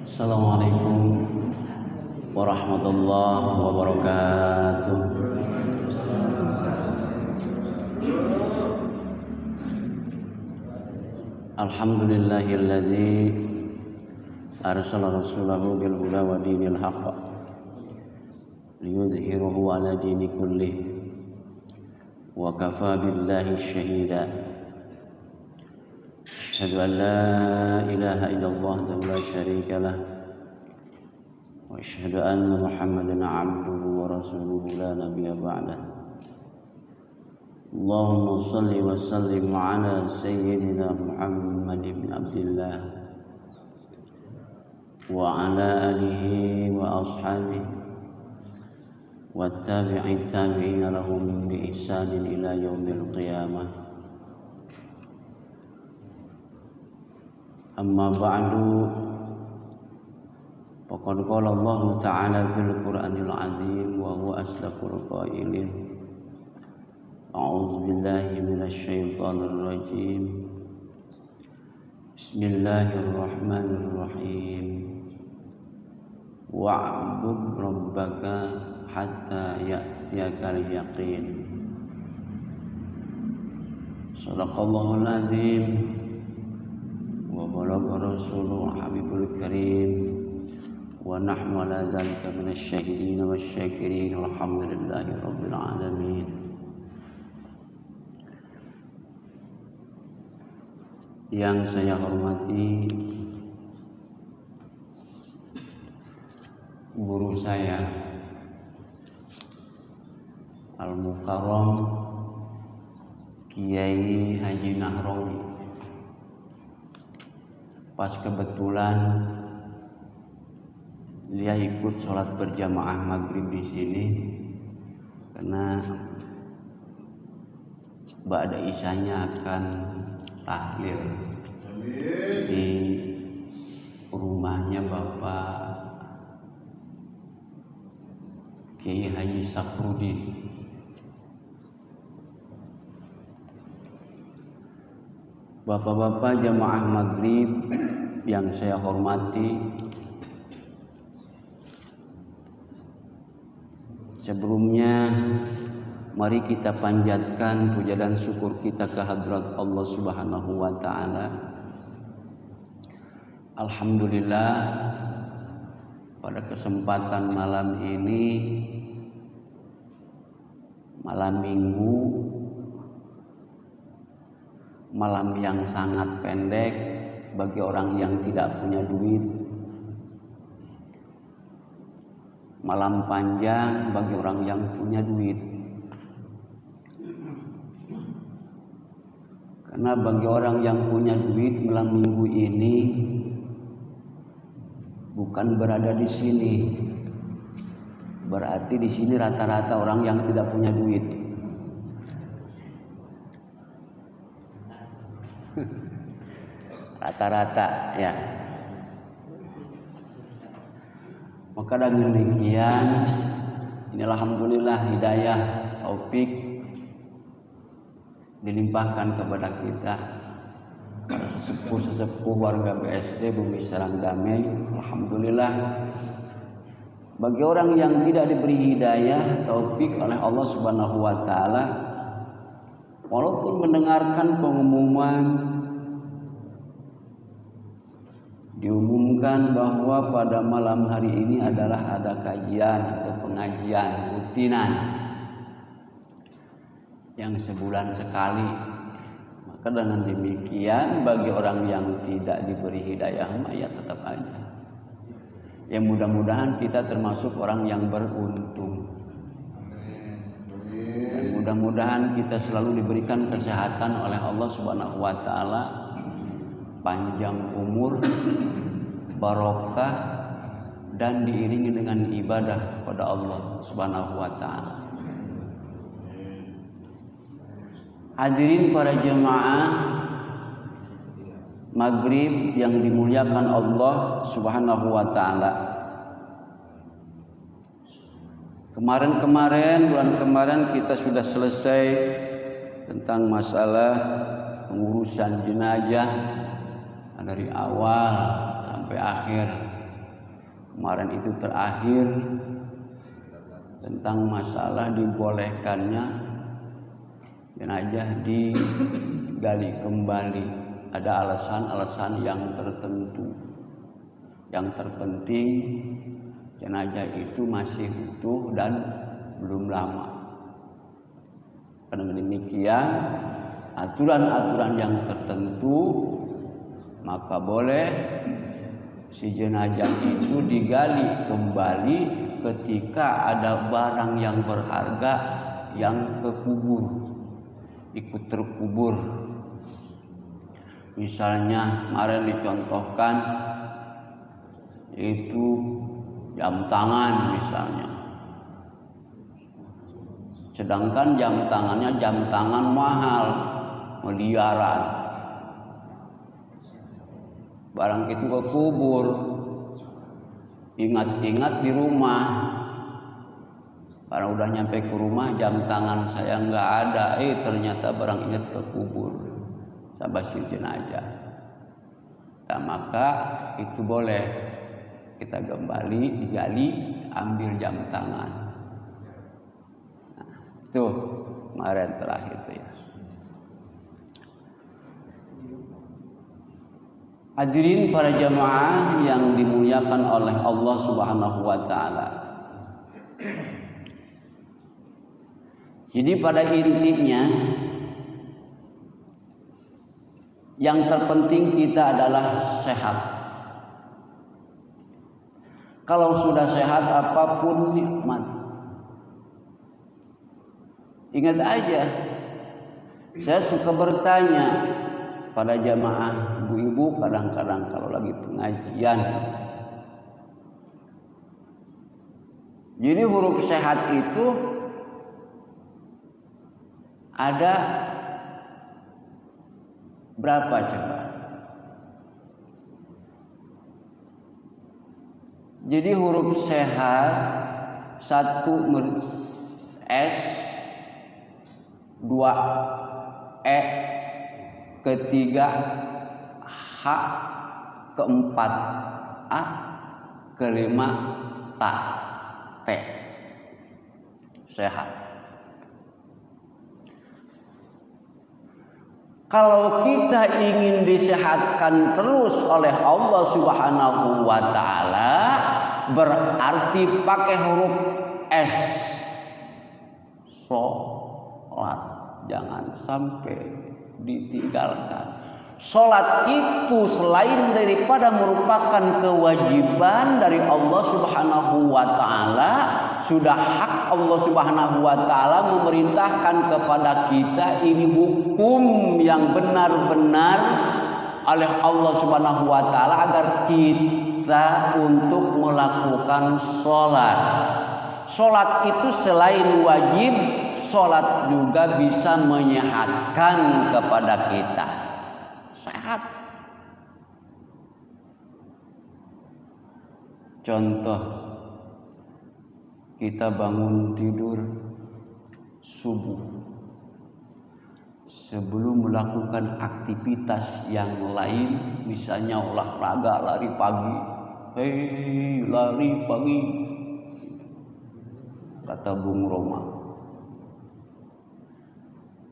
Assalamualaikum warahmatullahi wabarakatuh. Alhamdulillahilladzi arsala rasulahu bil huda wa dinil haqq liyudhhirahu ala dini kullih wa kafa billahi syahida. Asyhadu an la ilaha illallah wa la syarika lah wa asyhadu anna Muhammadan abduhu wa rasuluhu la nabiyya ba'dah. Allahumma shalli wa sallim ala sayyidina Muhammad bin Abdillah wa ala alihi wa ashabihi wa tabi'in lahum bi ihsanin ila yaumil qiyamah. Amma ba'du, faqad qala Allah Ta'ala fil Qur'anil 'azim wa huwa asdaqul qailin. A'udzu billahi minasy syaithanir rajim. Bismillahirrahmanirrahim. Wa'bud rabbaka hatta ya'tiyakal yaqin. Shadaqallahul 'azim. Wa balagha rasulul habibul karim wa nahnu ala dzalika minasy syahidin wasyakirin walhamdulillahi rabbil alamin. Yang saya hormati guru saya Al-Mukarram Kiai Haji Nahrawi. Pas kebetulan dia ikut sholat berjamaah maghrib di sini karena ba'da isyanya akan tahlil di rumahnya Bapak Kiai Haji Sakrudin. Bapak-bapak jamaah maghrib yang saya hormati, sebelumnya mari kita panjatkan puja dan syukur kita ke hadrat Allah Subhanahu wa Ta'ala. Alhamdulillah, pada kesempatan malam ini, malam Minggu, malam yang sangat pendek bagi orang yang tidak punya duit, malam panjang bagi orang yang punya duit. Karena bagi orang yang punya duit, malam Minggu ini bukan berada di sini, berarti di sini rata-rata orang yang tidak punya duit. Rata-rata ya. Maka dengan demikian, inilah alhamdulillah hidayah taufik dilimpahkan kepada kita para sesepuh warga BSD Bumi Sarang Damai. Alhamdulillah, bagi orang yang tidak diberi hidayah taufik oleh Allah Subhanahu wa Ta'ala, walaupun mendengarkan pengumuman diumumkan bahwa pada malam hari ini adalah ada kajian atau pengajian rutinan yang sebulan sekali, maka dengan demikian bagi orang yang tidak diberi hidayah ya tetap aja. Ya mudah-mudahan kita termasuk orang yang beruntung. Dan mudah-mudahan kita selalu diberikan kesehatan oleh Allah Subhanahu wa Ta'ala, panjang umur, barokah, dan diiringi dengan ibadah kepada Allah Subhanahu wa Ta'ala. Hadirin para jemaah maghrib yang dimuliakan Allah Subhanahu wa Ta'ala. Bulan kemarin kita sudah selesai tentang masalah pengurusan jenazah dari awal sampai akhir kemarin itu terakhir tentang masalah dibolehkannya jenazah digali kembali. Ada alasan-alasan yang tertentu. Yang terpenting jenazah itu masih utuh dan belum lama. Karena demikian aturan-aturan yang tertentu, maka boleh si jenazah itu digali kembali ketika ada barang yang berharga yang kekubur, ikut terkubur. Misalnya kemarin dicontohkan itu jam tangan misalnya. Sedangkan jam tangan mahal, miliaran. Barang itu kekubur. Ingat-ingat di rumah. Barang udah nyampe ke rumah, jam tangan saya nggak ada. Ternyata barang ingat kekubur sama si jenazah. Nah, maka itu boleh kita kembali digali, ambil jam tangan. Tuh kemarin terakhir itu ya. Hadirin para jamaah yang dimuliakan oleh Allah Subhanahu wa taala. Jadi pada intinya yang terpenting kita adalah sehat. Kalau sudah sehat apapun nikmat. Ingat aja, saya suka bertanya pada jamaah ibu-ibu kadang-kadang kalau lagi pengajian. Jadi huruf sehat itu ada berapa coba? Jadi huruf sehat 1 S, 2 E, 3 H, 4 A, 5 T. Sehat. Kalau kita ingin disehatkan terus oleh Allah Subhanahu wa taala, berarti pakai huruf S. Sholat jangan sampai ditinggalkan. Sholat itu selain daripada merupakan kewajiban dari Allah Subhanahu wa taala, sudah hak Allah Subhanahu wa taala memerintahkan kepada kita, ini hukum yang benar-benar oleh Allah Subhanahu wa taala agar kita untuk melakukan sholat. Sholat itu selain wajib, sholat juga bisa menyehatkan kepada kita. Sehat. Contoh, kita bangun tidur subuh. Sebelum melakukan aktivitas yang lain, misalnya olahraga, lari pagi. Lari pagi, kata Bung Roma.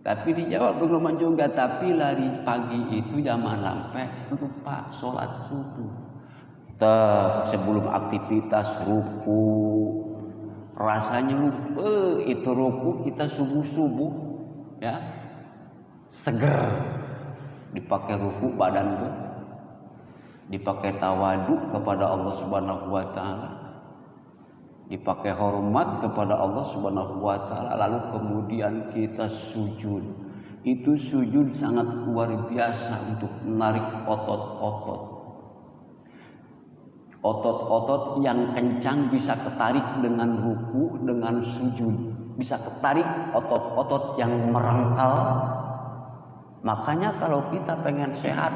Tapi dijawab Bung Roma juga, tapi lari pagi itu jangan sampai lupa sholat subuh. Sebelum aktivitas ruku, rasanya lupa itu ruku, kita subuh-subuh ya seger, dipakai ruku badan tuh, dipakai tawaduk kepada Allah Subhanahu wa taala, dipakai hormat kepada Allah Subhanahu wa taala, lalu kemudian kita sujud. Itu sujud sangat luar biasa untuk menarik otot-otot. Otot-otot yang kencang bisa ketarik dengan ruku, dengan sujud. Bisa ketarik otot-otot yang merangkal. Makanya kalau kita pengen sehat,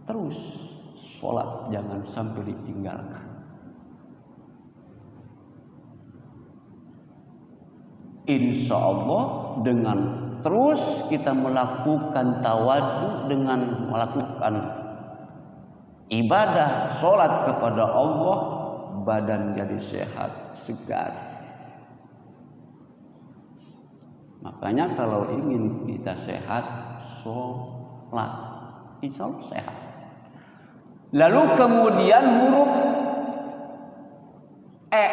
terus sholat jangan sampai ditinggalkan. Insya Allah dengan terus kita melakukan tawadhu, dengan melakukan ibadah, sholat kepada Allah, badan jadi sehat, segar. Makanya kalau ingin kita sehat, sholat, insya Allah sehat. Lalu kemudian huruf E.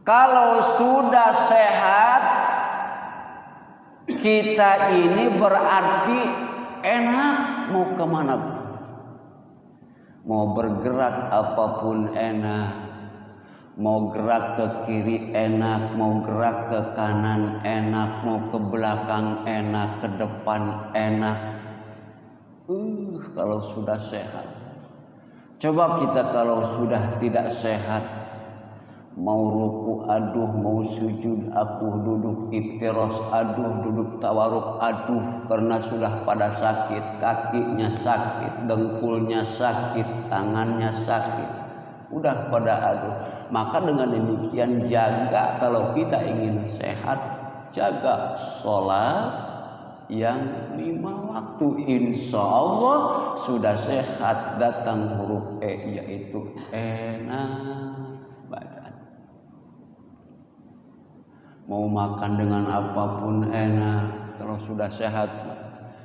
Kalau sudah sehat, kita ini berarti enak mau kemana pun. Mau bergerak apapun enak, mau gerak ke kiri enak, mau gerak ke kanan enak, mau ke belakang enak, ke depan enak. Kalau sudah sehat. Coba kita kalau sudah tidak sehat, mau ruku aduh, mau sujud aku, duduk iftiros aduh, duduk tawaruk aduh, karena sudah pada sakit, kakinya sakit, dengkulnya sakit, tangannya sakit, udah pada aduh. Maka dengan demikian jaga, kalau kita ingin sehat, jaga sholat yang 5 waktu, insya Allah sudah sehat. Datang huruf E, yaitu enak badan. Mau makan dengan apapun enak kalau sudah sehat.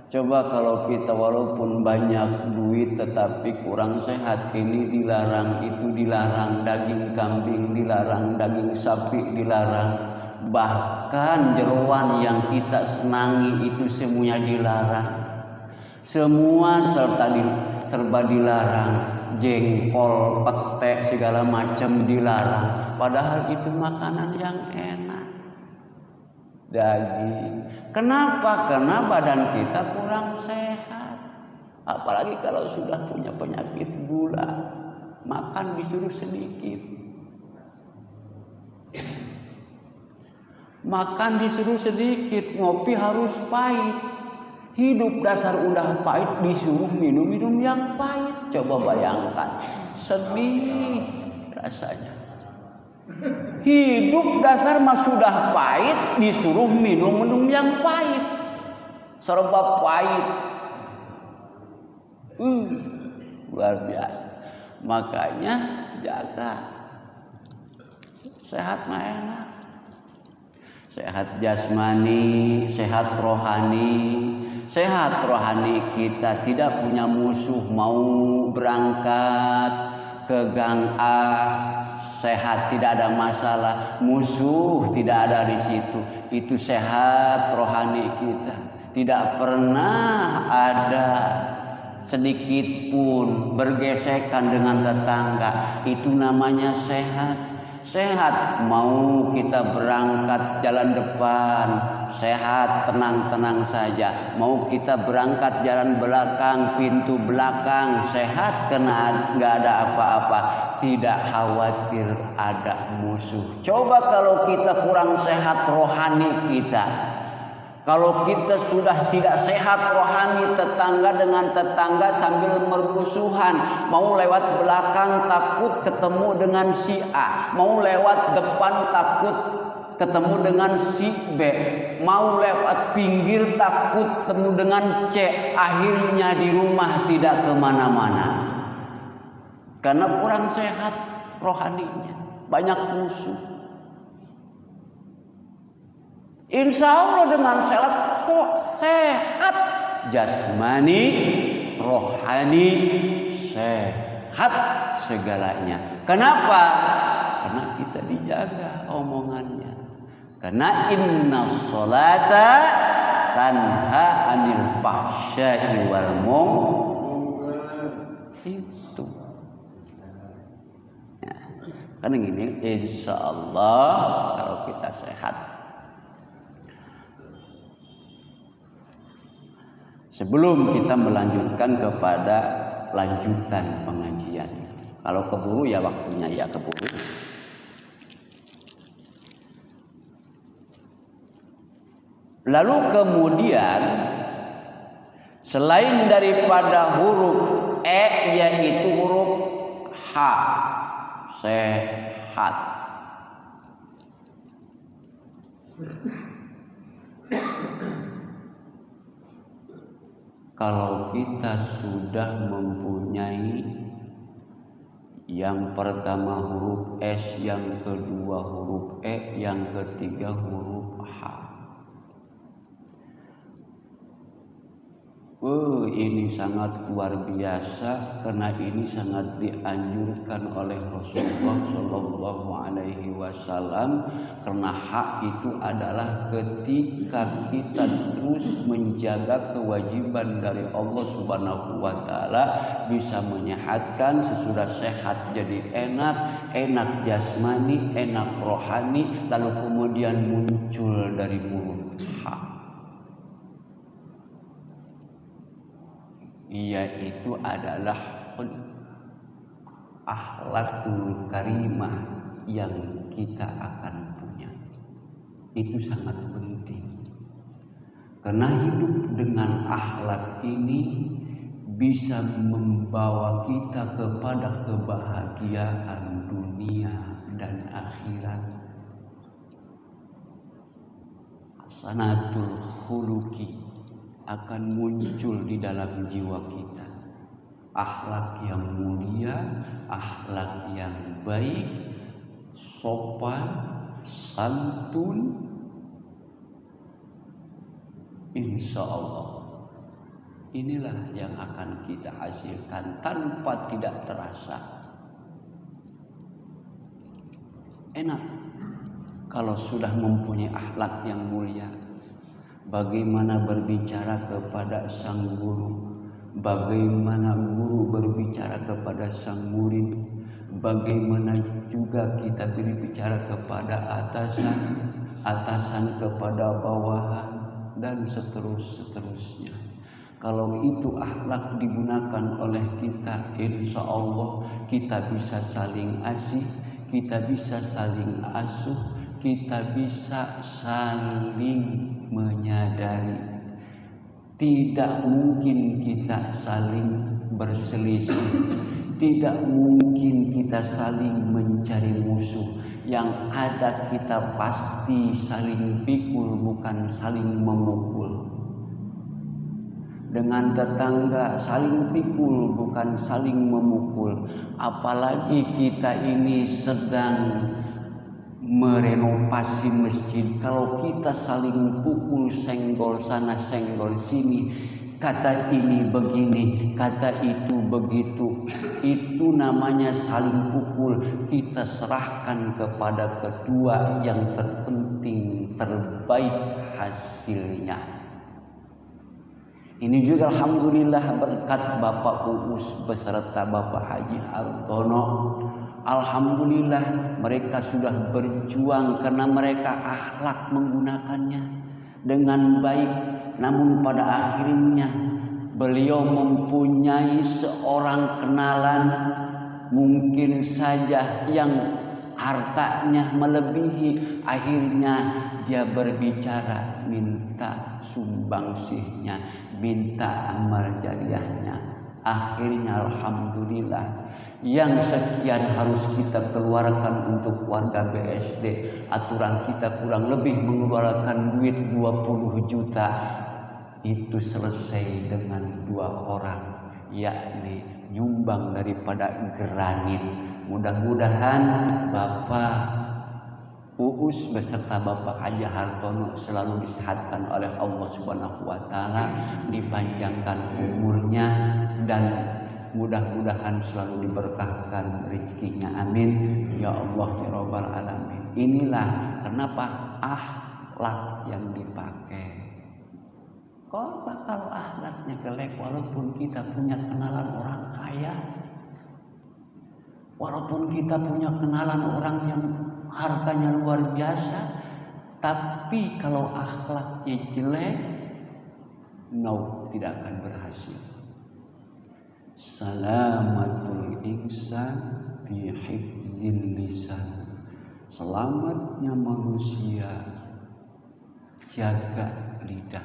Coba kalau kita walaupun banyak duit tetapi kurang sehat, ini dilarang, itu dilarang, daging kambing dilarang, daging sapi dilarang, bahkan jeroan yang kita senangi itu semuanya dilarang. Semua serba dilarang, jengkol, pete, segala macam dilarang. Padahal itu makanan yang enak. Daging. Kenapa? Karena badan kita kurang sehat. Apalagi kalau sudah punya penyakit gula, makan disuruh sedikit. Makan disuruh sedikit, ngopi harus pahit. Hidup dasar udah pahit, disuruh minum yang pahit. Coba bayangkan, sedih rasanya. Hidup dasar mah sudah pahit, disuruh minum yang pahit, serba pahit. Luar biasa. Makanya jaga sehat mah enak. Sehat jasmani, sehat rohani. Sehat rohani kita tidak punya musuh, mau berangkat ke gang A sehat, tidak ada masalah, musuh tidak ada di situ. Itu sehat rohani kita. Tidak pernah ada sedikit pun bergesekan dengan tetangga. Itu namanya sehat. Sehat, mau kita berangkat jalan depan, sehat, tenang-tenang saja. Mau kita berangkat jalan belakang, pintu belakang, sehat, karena nggak ada apa-apa. Tidak khawatir ada musuh. Coba kalau kita kurang sehat rohani kita. Kalau kita sudah tidak sehat rohani, tetangga dengan tetangga sambil bermusuhan, mau lewat belakang takut ketemu dengan si A, mau lewat depan takut ketemu dengan si B, mau lewat pinggir takut ketemu dengan C, akhirnya di rumah tidak kemana-mana. Karena kurang sehat rohaninya, banyak musuh. Insya Allah dengan sehat jasmani, rohani, sehat segalanya. Kenapa? Karena kita dijaga omongannya. Karena inna sholata tanha anil fahsya'i wal munkar. Itu. Ya. Kan ini insya Allah kalau kita sehat. Sebelum kita melanjutkan kepada lanjutan pengajian, kalau keburu ya waktunya ya keburu. Lalu kemudian selain daripada huruf E yaitu huruf H, sehat. Kalau kita sudah mempunyai yang pertama huruf S, yang kedua huruf E, yang ketiga huruf H. Ini sangat luar biasa karena ini sangat dianjurkan oleh Rasulullah Shallallahu Alaihi Wasallam, karena hak itu adalah ketika kita terus menjaga kewajiban dari Allah Subhanahu Wa Taala, bisa menyehatkan, sesudah sehat jadi enak jasmani, enak rohani, lalu kemudian muncul dari mulut hak. Yaitu adalah akhlakul karimah yang kita akan punya. Itu sangat penting, karena hidup dengan akhlak ini bisa membawa kita kepada kebahagiaan dunia dan akhirat. Hasanatul khuluqi akan muncul di dalam jiwa kita. Akhlak yang mulia, akhlak yang baik, sopan, santun, insya Allah inilah yang akan kita hasilkan tanpa tidak terasa. Enak kalau sudah mempunyai akhlak yang mulia. Bagaimana berbicara kepada sang guru, bagaimana guru berbicara kepada sang murid, bagaimana juga kita berbicara kepada atasan kepada bawahan, dan seterusnya. Kalau itu akhlak digunakan oleh kita, insya Allah kita bisa saling asih, kita bisa saling asuh, kita bisa saling menyadari. Tidak mungkin kita saling berselisih, tidak mungkin kita saling mencari musuh. Yang ada kita pasti saling pikul, bukan saling memukul. Dengan tetangga saling pikul, bukan saling memukul. Apalagi kita ini sedang merenovasi masjid, kalau kita saling pukul, senggol sana senggol sini, kata ini begini, kata itu begitu, itu namanya saling pukul. Kita serahkan kepada ketua yang terpenting, terbaik hasilnya. Ini juga alhamdulillah berkat Bapak Uus beserta Bapak Haji Hartono. Alhamdulillah mereka sudah berjuang karena mereka akhlak menggunakannya dengan baik. Namun pada akhirnya beliau mempunyai seorang kenalan, mungkin saja yang hartanya melebihi. Akhirnya dia berbicara, minta sumbangsihnya, minta amal jariahnya. Akhirnya alhamdulillah, yang sekian harus kita keluarkan untuk warga BSD, aturan kita kurang lebih mengeluarkan duit 20 juta, itu selesai dengan 2 orang, yakni nyumbang daripada granit. Mudah-mudahan Bapak Uus beserta Bapak Haji Hartono selalu disehatkan oleh Allah Subhanahu wa Ta'ala, dipanjangkan umurnya, dan mudah-mudahan selalu diberkahkan rezekinya. Amin ya Allah ya Rabbal Alamin. Inilah kenapa akhlak yang dipakai. Kalau akhlaknya jelek, walaupun kita punya kenalan orang kaya, walaupun kita punya kenalan orang yang hartanya luar biasa, tapi kalau akhlaknya jelek, tidak akan berhasil. Salamatul insan fi hifdzil lisan. Selamatnya manusia jaga lidah.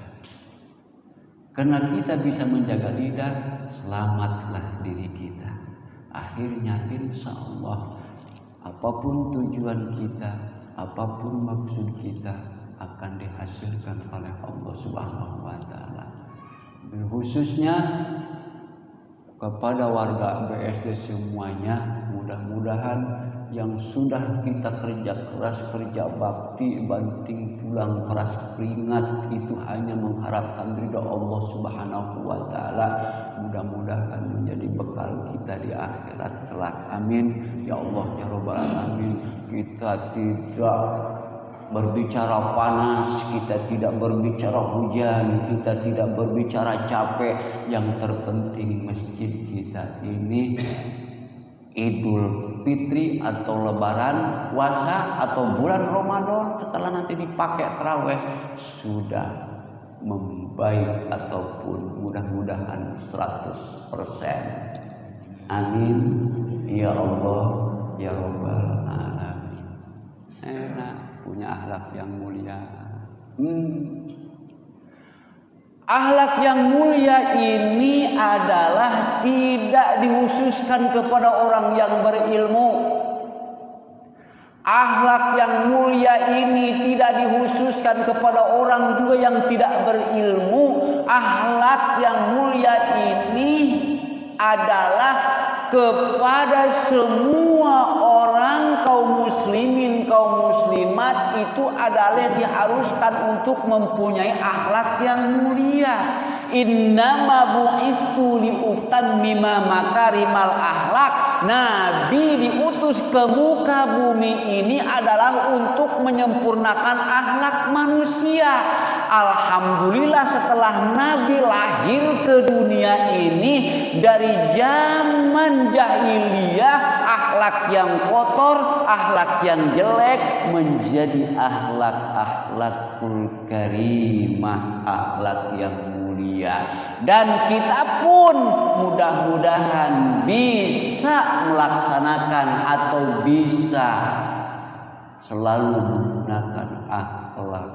Karena kita bisa menjaga lidah, selamatlah diri kita. Akhirnya insya Allah apapun tujuan kita, apapun maksud kita akan dihasilkan oleh Allah Subhanahu wa Ta'ala. khususnya kepada warga BSD semuanya. Mudah-mudahan yang sudah kita kerja keras, kerja bakti, banting tulang, keras keringat, itu hanya mengharapkan ridha Allah Subhanahu wa taala. Mudah-mudahan menjadi bekal kita di akhirat kelak. Amin ya Allah ya rabbal alamin. Kita tidak berbicara panas, kita tidak berbicara hujan, kita tidak berbicara capek. Yang terpenting masjid kita ini Idul Fitri atau Lebaran, puasa atau bulan Ramadan, setelah nanti dipakai tarawih sudah membaik ataupun mudah-mudahan 100%. Amin ya Allah ya rabbal alamin. Enak punya akhlak yang mulia. Akhlak yang mulia ini adalah tidak dikhususkan kepada orang yang berilmu. Akhlak yang mulia ini tidak dikhususkan kepada orang juga yang tidak berilmu. Akhlak yang mulia ini adalah kepada semua orang, kaum muslimin, kaum muslimat, itu adalah diharuskan untuk mempunyai akhlak yang mulia. Innama bu'istu liutammima makarimal akhlak. Nabi diutus ke muka bumi ini adalah untuk menyempurnakan akhlak manusia. Alhamdulillah setelah Nabi lahir ke dunia ini, dari zaman jahiliyah akhlak yang kotor, akhlak yang jelek menjadi akhlakul karimah, akhlak yang mulia. Dan kita pun mudah-mudahan bisa melaksanakan atau bisa selalu menggunakan akhlak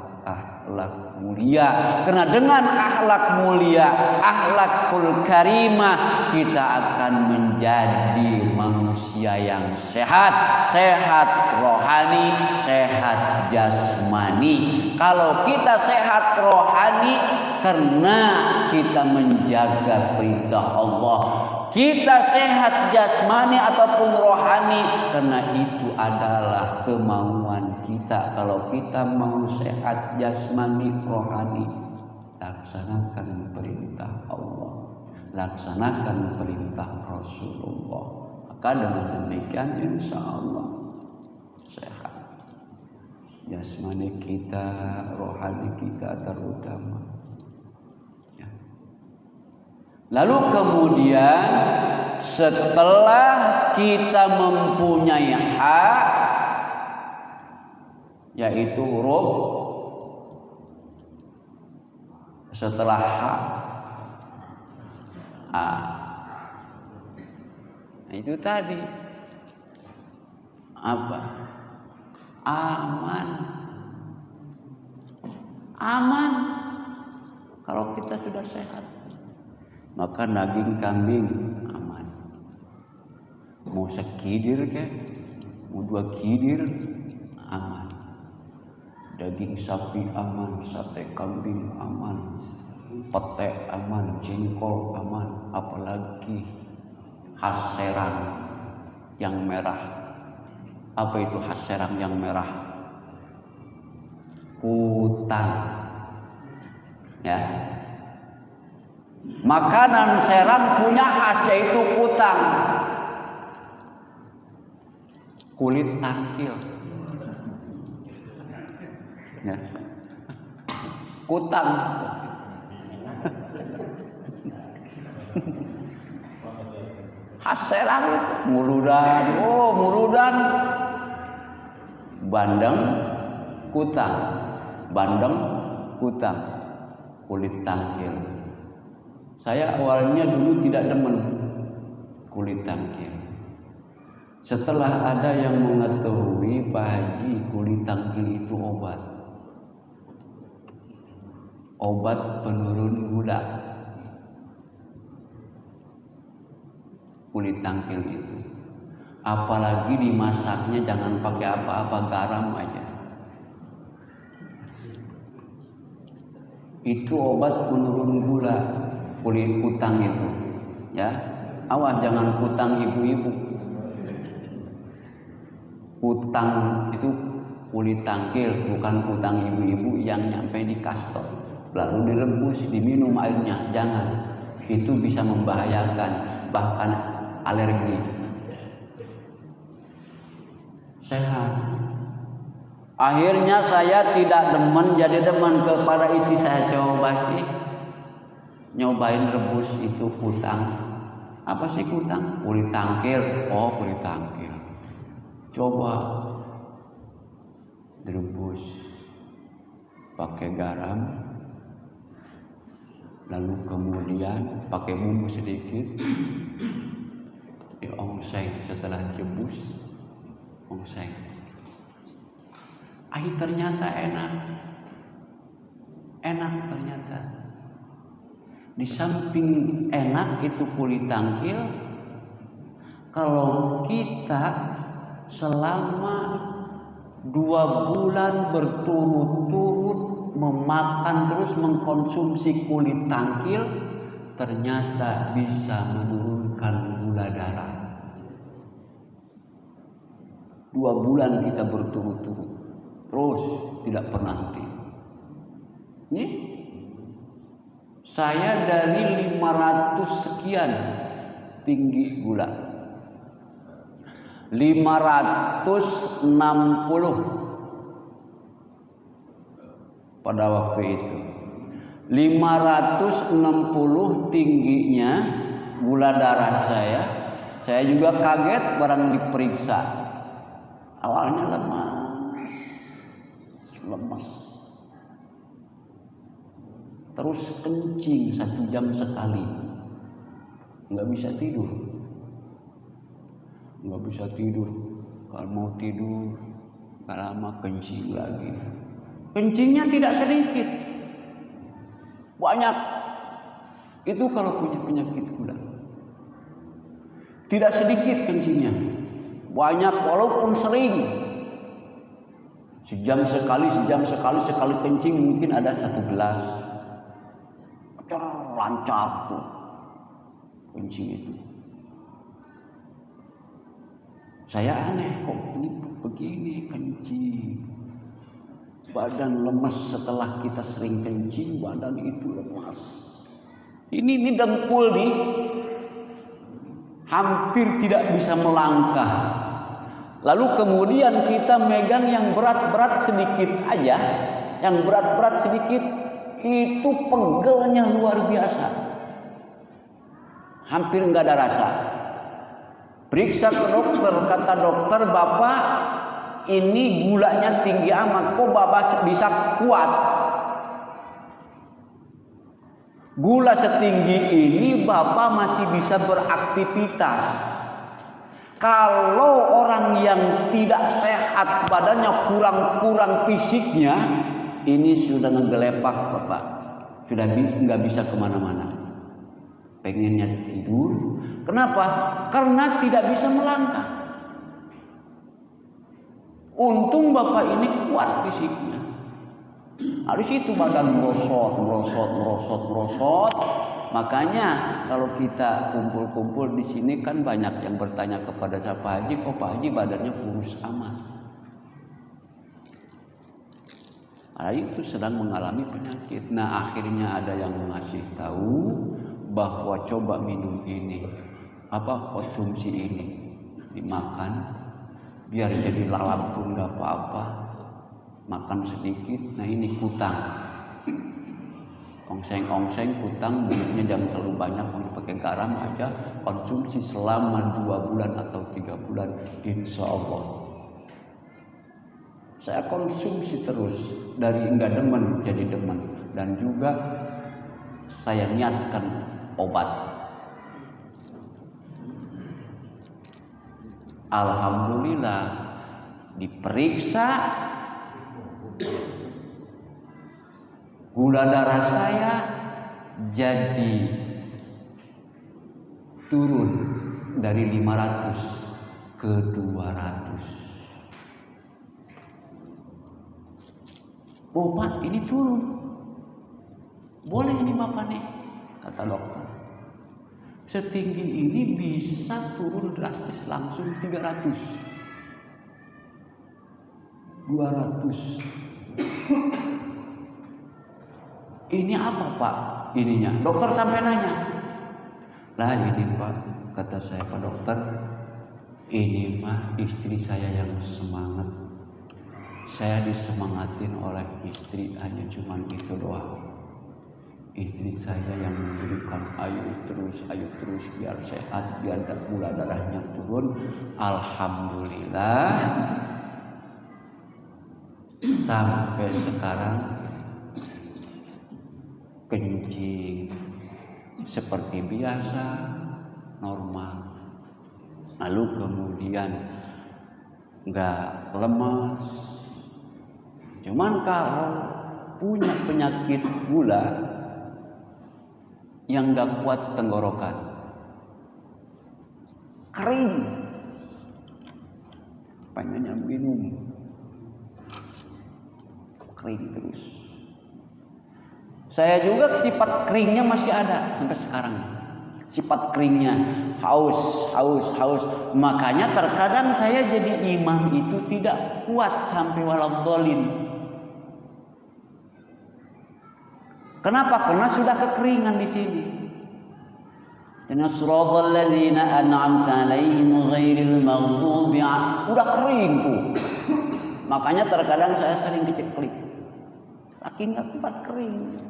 mulia. Karena dengan akhlak mulia, akhlakul karimah, kita akan menjadi manusia yang sehat, sehat rohani, sehat jasmani. Kalau kita sehat rohani karena kita menjaga perintah Allah, kita sehat jasmani ataupun rohani karena itu adalah kemauan kita. Kalau kita mau sehat jasmani rohani, laksanakan perintah Allah, laksanakan perintah Rasulullah, maka dengan demikian insya Allah sehat jasmani kita, rohani kita terutama. Lalu kemudian setelah kita mempunyai hak, yaitu huruf, setelah hak a, itu tadi apa? Aman. Aman. Kalau kita sudah sehat, maka daging kambing aman. Mau sekidir ke, mau 2 kidir aman. Daging sapi aman, sate kambing aman, pete aman, jengkol aman, apalagi khas Serang yang merah. Apa itu khas Serang yang merah? Kutang. Ya. Makanan Serang punya khas yaitu kutang, kulit tangkil, ya. Kutang, khas Serang itu muludan, muludan, bandeng, kutang, bandeng, kutang, kulit tangkil. Saya awalnya dulu tidak demen kulit tangkil. Setelah ada yang mengetahui, Pak Haji, kulit tangkil itu obat. Obat penurun gula. Kulit tangkil itu. Apalagi dimasaknya jangan pakai apa-apa, garam aja. Itu obat penurun gula. Kulit kulit kutang itu, ya. Awas jangan kutang ibu-ibu. Kutang itu kulit tangkil, bukan kutang ibu-ibu yang nyampe di kastor lalu direbus, diminum airnya. Jangan, itu bisa membahayakan, bahkan alergi. Sehat. Akhirnya saya tidak demen, jadi demen kepada istri saya. Coba sih nyobain rebus itu kutang. Apa sih kutang? Kulit tangkil. Oh, kulit tangkil. Coba direbus pakai garam, lalu kemudian pakai bumbu sedikit, diongseng. Setelah direbus, ongseng. Ternyata enak ternyata. Di samping enak itu kulit tangkil, kalau kita selama 2 bulan berturut-turut memakan terus mengkonsumsi kulit tangkil, ternyata bisa menurunkan gula darah. 2 bulan kita berturut-turut terus tidak pernah henti. Nih, saya dari 500 sekian tinggi gula, 560 pada waktu itu. 560 tingginya gula darah saya. Saya juga kaget barang diperiksa. Awalnya lemas, terus kencing 1 jam sekali, nggak bisa tidur. Kalau mau tidur nggak lama kencing lagi. Kencingnya tidak sedikit, banyak. Itu kalau punya penyakit gula, tidak sedikit kencingnya, banyak walaupun sering. Sejam sekali kencing mungkin ada 1 gelas. Lancar tuh kencing itu. Saya aneh, kok ini begini kencing. Badan lemes setelah kita sering kencing, badan itu lemas. Ini dengkul nih, hampir tidak bisa melangkah. Lalu kemudian kita megang yang berat-berat sedikit aja, itu pegelnya luar biasa, hampir nggak ada rasa. Periksa ke dokter, kata dokter, "Bapak ini gulanya tinggi amat, kok Bapak bisa kuat? Gula setinggi ini Bapak masih bisa beraktivitas. Kalau orang yang tidak sehat, badannya kurang fisiknya, ini sudah ngegelepak Bapak, sudah nggak bisa kemana-mana. Pengennya tidur. Kenapa? Karena tidak bisa melangkah. Untung Bapak ini kuat fisiknya. Harus itu badan merosot. Makanya kalau kita kumpul-kumpul di sini kan banyak yang bertanya kepada saya, Pak Haji, kok Pak Haji badannya kurus amat? Itu sedang mengalami penyakit. Nah, akhirnya ada yang ngasih tahu bahwa coba minum ini, konsumsi ini, dimakan, biar jadi lalap pun nggak apa-apa. Makan sedikit. Nah, ini kutang, ongseng kutang, mulutnya jangan terlalu banyak, pakai garam aja, konsumsi selama 2 bulan atau 3 bulan, insya Allah. Saya konsumsi terus, dari enggak demen jadi demen, dan juga saya niatkan obat. Alhamdulillah, diperiksa, gula darah saya jadi turun dari 500 ke 200. Oh Pak, ini turun. Boleh ini Bapak nih, kata dokter. setinggi ini bisa turun drastis langsung 300, 200. Ini apa Pak? Ininya. Dokter sampai nanya. Lah ini Pak, kata saya, Pak dokter, ini mah istri saya yang semangat. Saya disemangatin oleh istri, hanya cuman itu doang. Istri saya yang memberikan ayo terus biar sehat, biar gula darahnya turun. Alhamdulillah sampai sekarang kencing seperti biasa, normal. Lalu kemudian nggak lemas. Cuman kalau punya penyakit gula yang nggak kuat tenggorokan, kering, pengennya minum, kering terus. Saya juga sifat keringnya masih ada sampai sekarang. Sifat keringnya haus. Makanya terkadang saya jadi imam itu tidak kuat sampai waladhdallin. Kenapa? Karena sudah kekeringan di sini. Siratal ladzina an'amta 'alaihim ghairil maghdubi 'alaihim. Udah kering tuh. Makanya terkadang saya sering keceklik. Saking enggak kuat kering.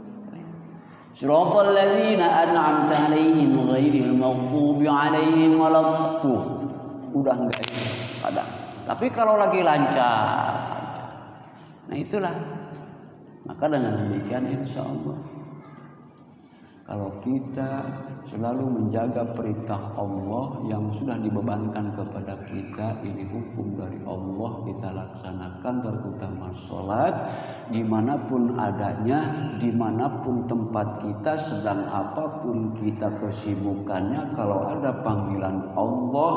Siratal ladzina an'amta 'alaihim ghairil maghdubi 'alaihim waladdallin. Udah enggak kadang. Tapi kalau lagi lancar. Nah itulah. Maka dengan demikian insya Allah, kalau kita selalu menjaga perintah Allah yang sudah dibebankan kepada kita, ini hukum dari Allah, kita laksanakan, terutama sholat, dimanapun adanya, dimanapun tempat kita, sedang apapun kita kesibukannya, kalau ada panggilan Allah,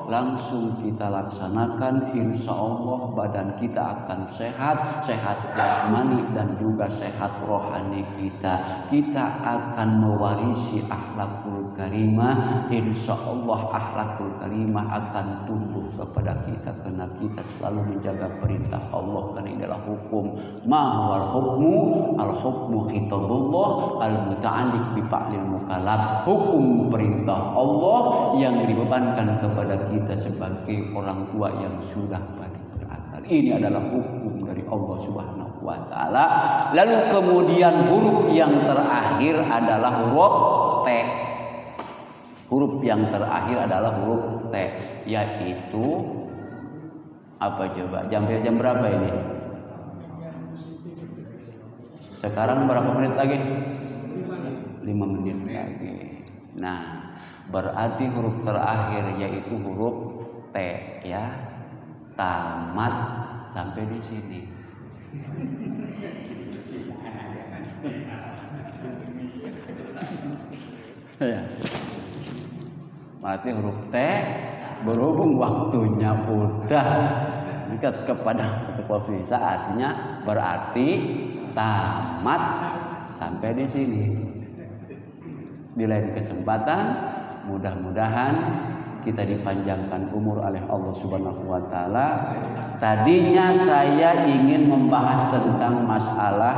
langsung kita laksanakan. Insya Allah badan kita akan sehat, sehat jasmani dan juga sehat rohani kita. Kita akan mewarisi akhlakul karimah. Insya Allah akhlakul karimah akan tumbuh kepada kita karena kita selalu menjaga perintah Allah, karena ini adalah hukum. Mahwal hukmu al hukmu khitabullah al muta'alliq bi fa'lil mukallaf. Hukum perintah Allah yang dibebankan kepada kita sebagai orang tua yang sudah pada berakal. Ini adalah hukum dari Allah Subhanahu wa taala. Lalu kemudian huruf yang terakhir adalah huruf T. Huruf yang terakhir adalah huruf T, yaitu apa coba? Jam berapa ini? Sekarang berapa menit lagi? 5 menit lagi. Nah, berarti huruf terakhir yaitu huruf T ya. Tamat sampai di sini. Ya. Berarti huruf T berhubung waktunya udah dekat kepada posisi, artinya berarti tamat sampai di sini. Di lain kesempatan mudah-mudahan kita dipanjangkan umur oleh Allah Subhanahu wa taala. Tadinya saya ingin membahas tentang masalah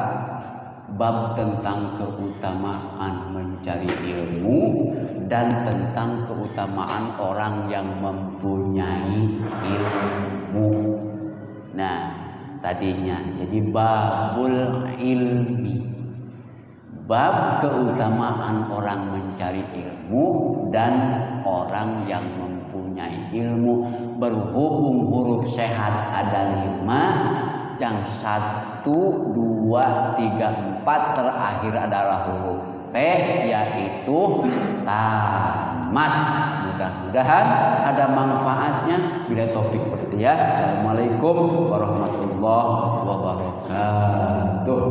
bab tentang keutamaan mencari ilmu dan tentang keutamaan orang yang mempunyai ilmu. Nah, tadinya jadi babul ilmi, bab keutamaan orang mencari ilmu dan orang yang mempunyai ilmu. Berhubung huruf sehat ada 5, yang 1, 2, 3, 4 terakhir adalah huruf T, yaitu tamat. Mudah-mudahan ada manfaatnya. Bila topik berarti ya. Assalamualaikum warahmatullahi wabarakatuh.